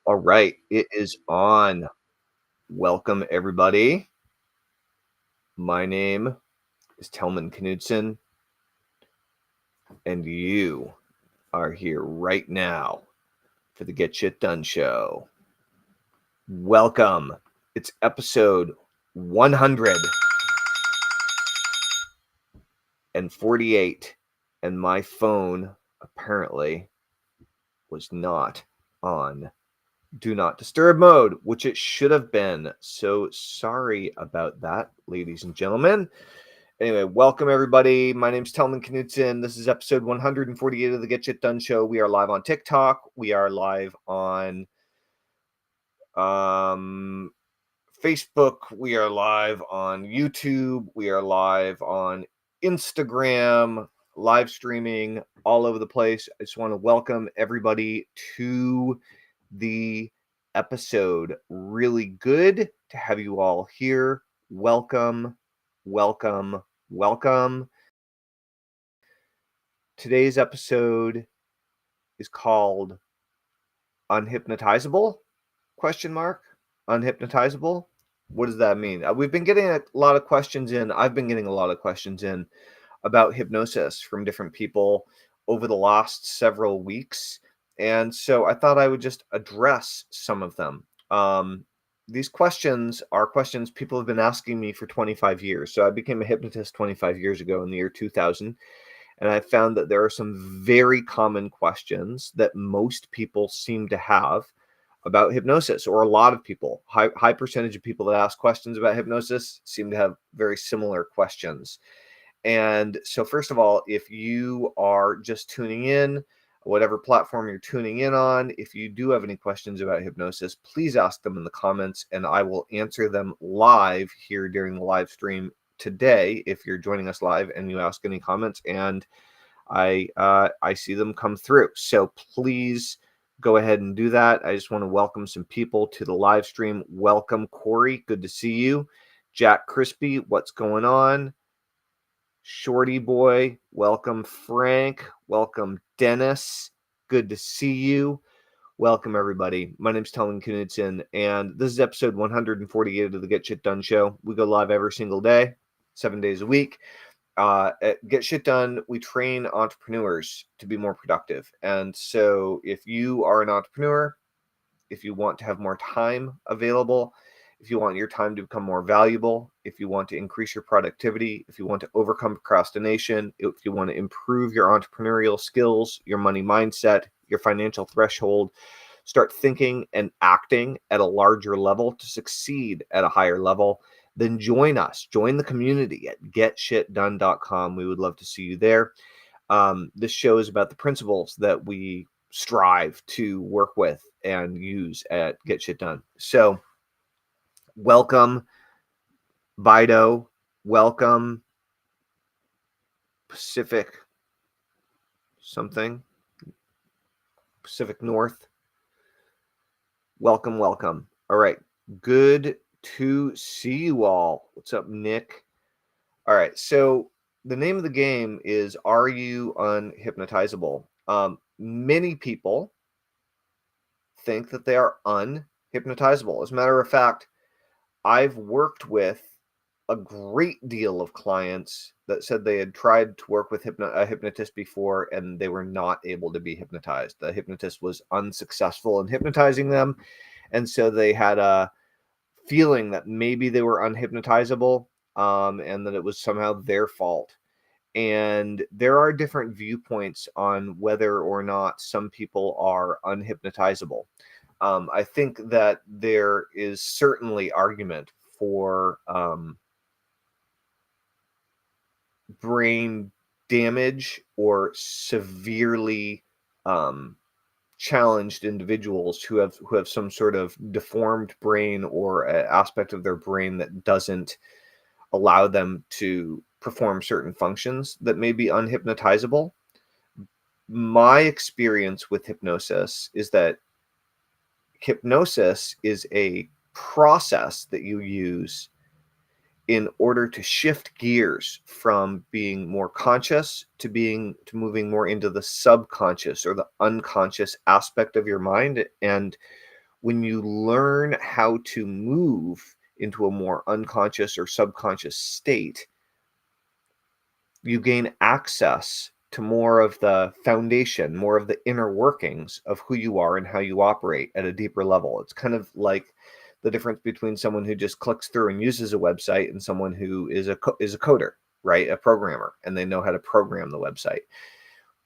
All right, it is on. Welcome, everybody. My name is Tellman Knudsen, and you are here right now for the Get Shit Done show. Welcome. It's episode 148, and my phone apparently was not on Do Not Disturb mode, which it should have been. So sorry about that, ladies and gentlemen. Anyway, welcome everybody. My name's Tellman Knudsen. This is episode 148 of the Get Shit Done show. We are live on TikTok. We are live on Facebook. We are live on YouTube. We are live on Instagram, live streaming all over the place. I just want to welcome everybody to the episode. Really good to have you all here. Welcome, welcome, welcome. Today's episode is called Unhypnotizable? Question mark. Unhypnotizable? What does that mean? We've been getting a lot of questions in. I've been getting a lot of questions in about hypnosis from different people over the last several weeks. And so I thought I would just address some of them. These questions are questions people have been asking me for 25 years. So I became a hypnotist 25 years ago in the year 2000. And I found that there are some very common questions that most people seem to have about hypnosis, or a lot of people. High percentage of people that ask questions about hypnosis seem to have very similar questions. And so first of all, if you are just tuning in, whatever platform you're tuning in on, if you do have any questions about hypnosis, please ask them in the comments and I will answer them live here during the live stream today. If you're joining us live and you ask any comments, and I see them come through. So please go ahead and do that. I just want to welcome some people to the live stream. Welcome, Corey. Good to see you. Jack Crispy, what's going on? Shorty Boy, welcome. Frank, welcome. Dennis, good to see you. Welcome, everybody. My name's Tellman Knudsen, and this is episode 148 of the Get Shit Done show. We go live every single day, 7 days a week. At Get Shit Done, we train entrepreneurs to be more productive. And so if you are an entrepreneur, if you want to have more time available, if you want your time to become more valuable, if you want to increase your productivity, if you want to overcome procrastination, if you want to improve your entrepreneurial skills, your money mindset, your financial threshold, start thinking and acting at a larger level to succeed at a higher level, then join us. Join the community at getshitdone.com. We would love to see you there. This show is about the principles that we strive to work with and use at Get Shit Done. So welcome, Bido. Welcome, Pacific something. Pacific North. Welcome, welcome. All right. Good to see you all. What's up, Nick? All right. So the name of the game is, are you unhypnotizable? Many people think that they are unhypnotizable. As a matter of fact, I've worked with a great deal of clients that said they had tried to work with a hypnotist before and they were not able to be hypnotized. The hypnotist was unsuccessful in hypnotizing them. And so they had a feeling that maybe they were unhypnotizable, and that it was somehow their fault. And there are different viewpoints on whether or not some people are unhypnotizable. I think that there is certainly argument for brain damage or severely challenged individuals who have some sort of deformed brain or an aspect of their brain that doesn't allow them to perform certain functions that may be unhypnotizable. My experience with hypnosis is that hypnosis is a process that you use in order to shift gears from being more conscious to moving more into the subconscious or the unconscious aspect of your mind. And When you learn how to move into a more unconscious or subconscious state, you gain access to more of the foundation, more of the inner workings of who you are and how you operate at a deeper level. It's kind of like the difference between someone who just clicks through and uses a website and someone who is a coder, right? A programmer, and they know how to program the website.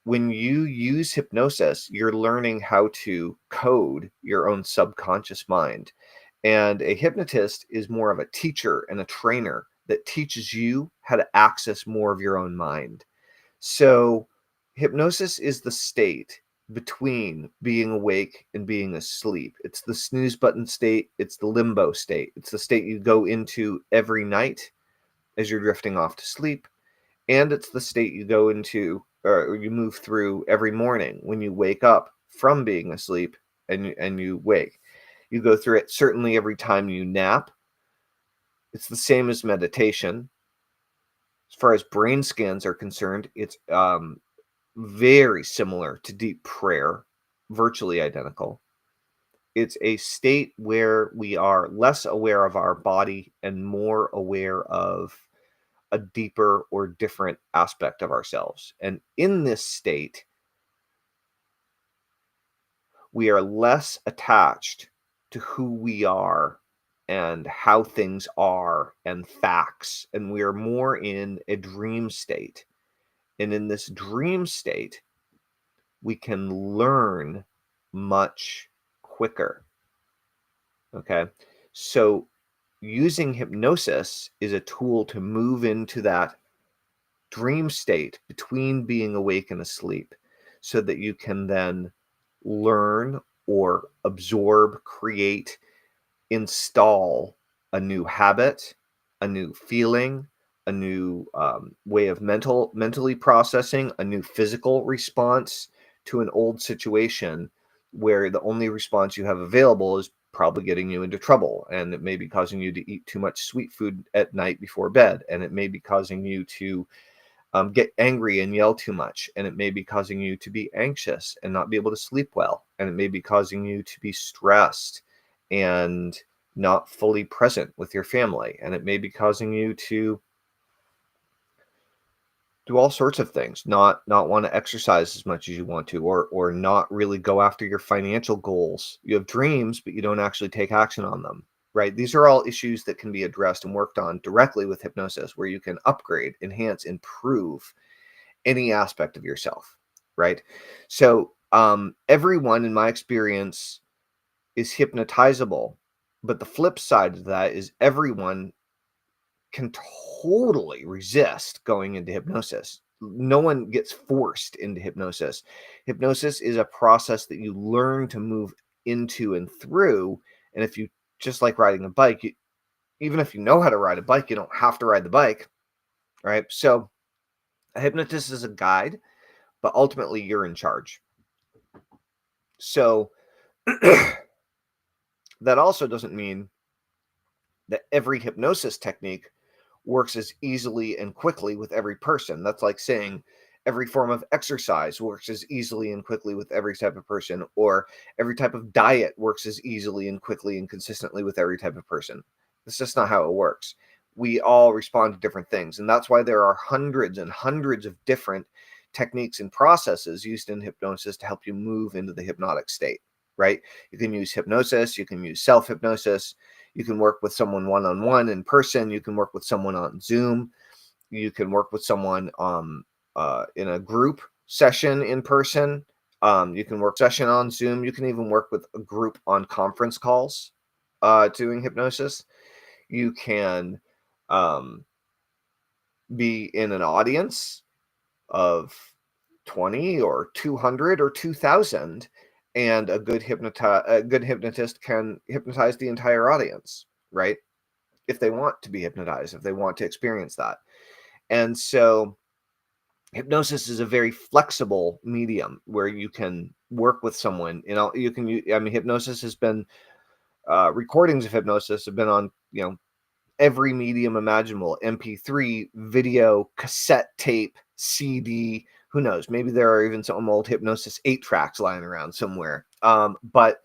When you use hypnosis, you're learning how to code your own subconscious mind. And a hypnotist is more of a teacher and a trainer that teaches you how to access more of your own mind. So, hypnosis is the state between being awake and being asleep. It's the snooze button state, it's the limbo state. It's the state you go into every night as you're drifting off to sleep, and it's the state you go into or you move through every morning when you wake up from being asleep and you wake. You go through it certainly every time you nap. It's the same as meditation. As far as brain scans are concerned, it's very similar to deep prayer, virtually identical. It's a state where we are less aware of our body and more aware of a deeper or different aspect of ourselves. And in this state, we are less attached to who we are and how things are and facts, and we are more in a dream state. And in this dream state, we can learn much quicker. Okay. So using hypnosis is a tool to move into that dream state between being awake and asleep so that you can then learn or absorb, create, install a new habit, a new feeling, a new way of mentally processing, a new physical response to an old situation where the only response you have available is probably getting you into trouble, and it may be causing you to eat too much sweet food at night before bed, and it may be causing you to get angry and yell too much, and it may be causing you to be anxious and not be able to sleep well, and it may be causing you to be stressed and not fully present with your family, and it may be causing you to do all sorts of things, not want to exercise as much as you want to, or not really go after your financial goals. You have dreams, but you don't actually take action on them, right? These are all issues that can be addressed and worked on directly with hypnosis, where you can upgrade, enhance, improve any aspect of yourself, right? So everyone, in my experience, is hypnotizable, but the flip side of that is everyone can totally resist going into hypnosis. No one gets forced into hypnosis. Hypnosis is a process that you learn to move into and through. And if you, just like riding a bike, even if you know how to ride a bike, you don't have to ride the bike, right? So a hypnotist is a guide, but ultimately you're in charge. So that also doesn't mean that every hypnosis technique works as easily and quickly with every person. That's like saying every form of exercise works as easily and quickly with every type of person, or every type of diet works as easily and quickly and consistently with every type of person. That's just not how it works. We all respond to different things. And that's why there are hundreds and hundreds of different techniques and processes used in hypnosis to help you move into the hypnotic state, right? You can use hypnosis, you can use self-hypnosis, you can work with someone one-on-one in person, you can work with someone on Zoom, you can work with someone in a group session in person, you can work session on Zoom, you can even work with a group on conference calls doing hypnosis. You can be in an audience of 20 or 200 or 2,000, and a good hypnotist can hypnotize the entire audience, right? If they want to be hypnotized, if they want to experience that. And so hypnosis is a very flexible medium where you can work with someone. You can, I mean, hypnosis has been, recordings of hypnosis have been on, every medium imaginable: MP3, video, cassette tape, CD, who knows? Maybe there are even some old hypnosis 8 tracks lying around somewhere. But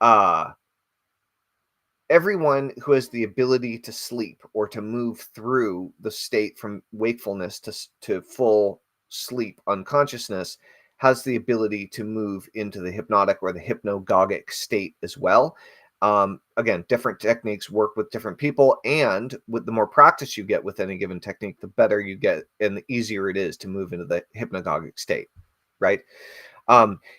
uh, everyone who has the ability to sleep or to move through the state from wakefulness to full sleep unconsciousness has the ability to move into the hypnotic or the hypnagogic state as well. Again, different techniques work with different people, and with the more practice you get with any given technique, the better you get and the easier it is to move into the hypnagogic state, right?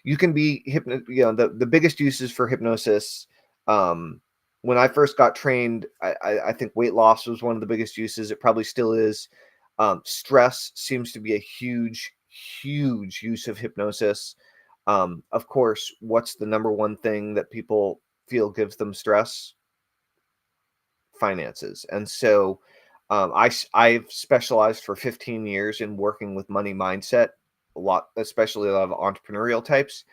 You can be the biggest uses for hypnosis. When I first got trained, I think weight loss was one of the biggest uses. It probably still is. Stress seems to be a huge, huge use of hypnosis. Of course, what's the number one thing that people feel gives them stress? Finances. And so I've specialized for 15 years in working with money mindset, especially a lot of entrepreneurial types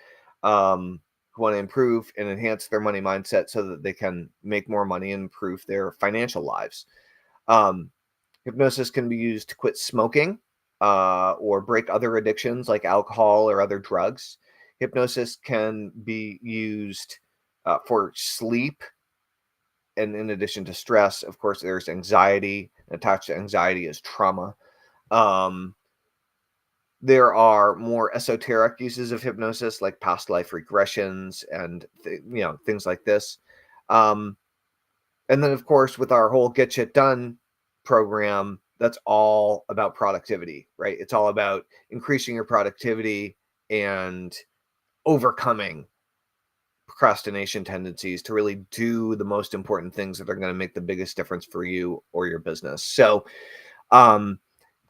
who want to improve and enhance their money mindset so that they can make more money and improve their financial lives. Um, Hypnosis can be used to quit smoking or break other addictions like alcohol or other drugs. Hypnosis can be used for sleep. And in addition to stress, of course, there's anxiety. Attached to anxiety is trauma. Um, there are more esoteric uses of hypnosis, like past life regressions and things like this. Um, and then, of course, with our whole Get Shit Done program, that's all about productivity, right? It's all about increasing your productivity and overcoming procrastination tendencies to really do the most important things that are going to make the biggest difference for you or your business. So,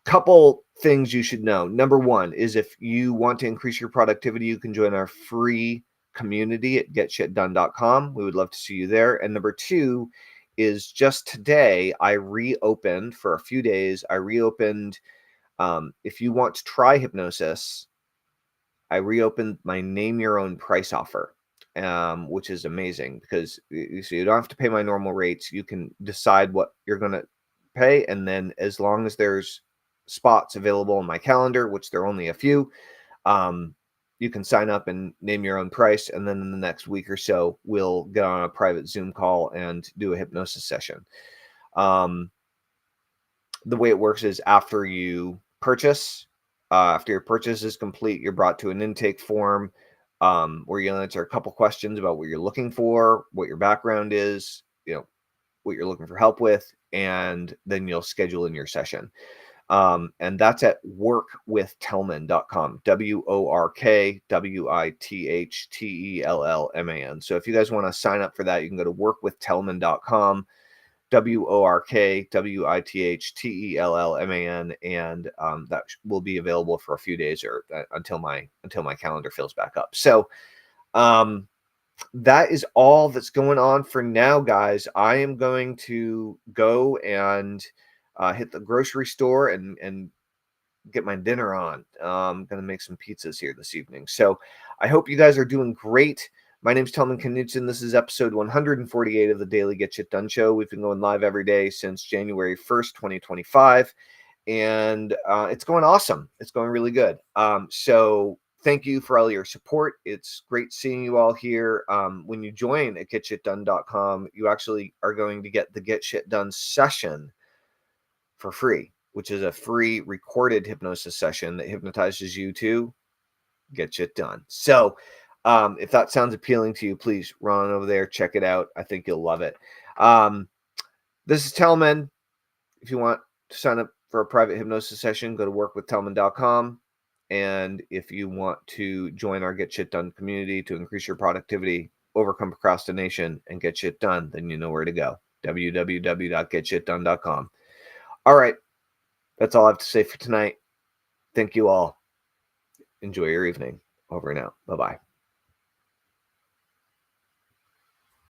couple things you should know. Number one is if you want to increase your productivity, you can join our free community at getshitdone.com. We would love to see you there. And number two is just today, I reopened for a few days. If you want to try hypnosis, I reopened my name your own price offer, which is amazing because so you don't have to pay my normal rates. You can decide what you're going to pay. And then as long as there's spots available on my calendar, which there are only a few, you can sign up and name your own price. And then in the next week or so, we'll get on a private Zoom call and do a hypnosis session. The way it works is after your purchase is complete, you're brought to an intake form where you'll answer a couple questions about what you're looking for, what your background is, what you're looking for help with, and then you'll schedule in your session. And that's at workwithtellman.com, WORKWITHTELLMAN. So if you guys want to sign up for that, you can go to workwithtellman.com, WORKWITHTELLMAN, and that will be available for a few days or until my calendar fills back up. So that is all that's going on for now, guys. I am going to go and hit the grocery store and get my dinner on. I'm going to make some pizzas here this evening. So I hope you guys are doing great. My name's Tellman Knudsen. This is episode 148 of the Daily Get Shit Done Show. We've been going live every day since January 1st, 2025. And it's going awesome. It's going really good. So thank you for all your support. It's great seeing you all here. When you join at getshitdone.com, you actually are going to get the Get Shit Done session for free, which is a free recorded hypnosis session that hypnotizes you to get shit done. So if that sounds appealing to you, please run over there, check it out. I think you'll love it. This is Tellman. If you want to sign up for a private hypnosis session, go to workwithtellman.com. And if you want to join our Get Shit Done community to increase your productivity, overcome procrastination, and get shit done, then you know where to go. www.getshitdone.com. All right. That's all I have to say for tonight. Thank you all. Enjoy your evening. Over and out. Bye-bye.